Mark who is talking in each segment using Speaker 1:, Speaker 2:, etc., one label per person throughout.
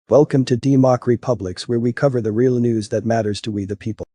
Speaker 1: Welcome to DEMOCREPUBLIX, where we cover the real news that matters to we the people.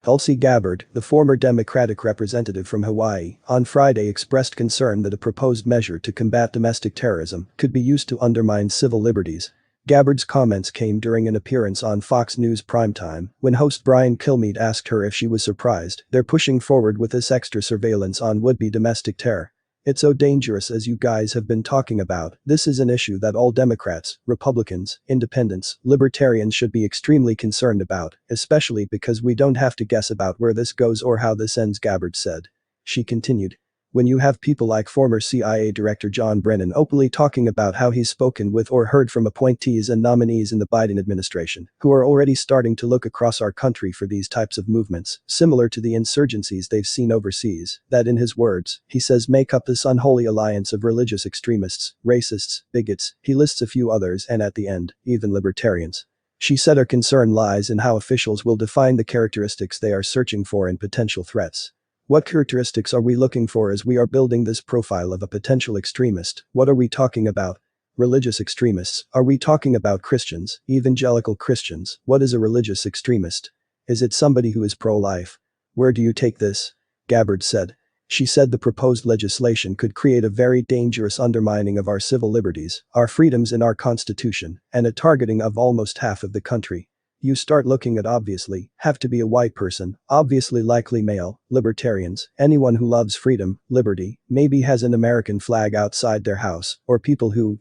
Speaker 1: Tulsi Gabbard, the former Democratic representative from Hawaii, on Friday expressed concern that a proposed measure to combat domestic terrorism could be used to undermine civil liberties. Gabbard's comments came during an appearance on Fox News Primetime, when host Brian Kilmeade asked her if she was surprised they're pushing forward with this extra surveillance on would-be domestic terror. "It's so dangerous, as you guys have been talking about. This is an issue that all Democrats, Republicans, Independents, Libertarians should be extremely concerned about, especially because we don't have to guess about where this goes or how this ends," Gabbard said. She continued. "When you have people like former CIA Director John Brennan openly talking about how he's spoken with or heard from appointees and nominees in the Biden administration who are already starting to look across our country for these types of movements, similar to the insurgencies they've seen overseas, that in his words, he says make up this unholy alliance of religious extremists, racists, bigots, he lists a few others and at the end, even libertarians." She said her concern lies in how officials will define the characteristics they are searching for in potential threats. "What characteristics are we looking for as we are building this profile of a potential extremist? What are we talking about? Religious extremists? Are we talking about Christians, evangelical Christians? What is a religious extremist? Is it somebody who is pro-life? Where do you take this?" Gabbard said. She said the proposed legislation could create a very dangerous undermining of our civil liberties, our freedoms in our Constitution, and a targeting of almost half of the country. You start looking at obviously, have to be a white person, obviously likely male, libertarians, anyone who loves freedom, liberty, maybe has an American flag outside their house, or people who,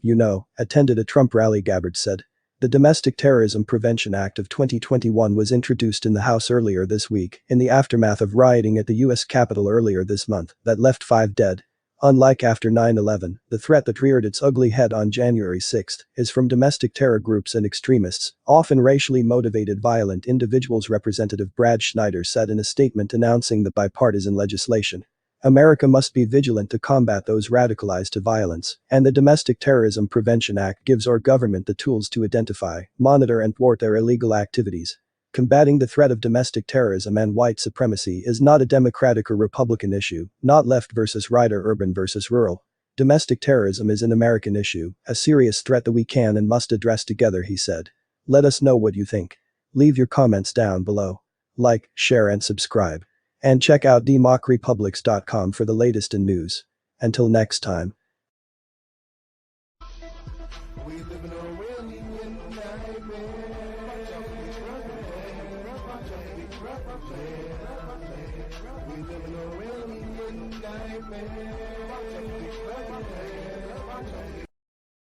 Speaker 1: attended a Trump rally, Gabbard said. The Domestic-Terrorism Prevention Act of 2021 was introduced in the House earlier this week, in the aftermath of rioting at the U.S. Capitol earlier this month that left 5 dead. Unlike after 9/11, the threat that reared its ugly head on January 6 is from domestic terror groups and extremists, often racially motivated violent individuals. Representative Brad Schneider said in a statement announcing the bipartisan legislation. "America must be vigilant to combat those radicalized to violence, and the Domestic Terrorism Prevention Act gives our government the tools to identify, monitor and thwart their illegal activities." Combating the threat of domestic terrorism and white supremacy is not a Democratic or Republican issue, not left versus right or urban versus rural. Domestic terrorism is an American issue, a serious threat that we can and must address together, he said. Let us know what you think. Leave your comments down below. Like, share and subscribe. And check out DEMOCREPUBLIX.com for the latest in news. Until next time.
Speaker 2: We live in a really nightmare. We live in a really nightmare.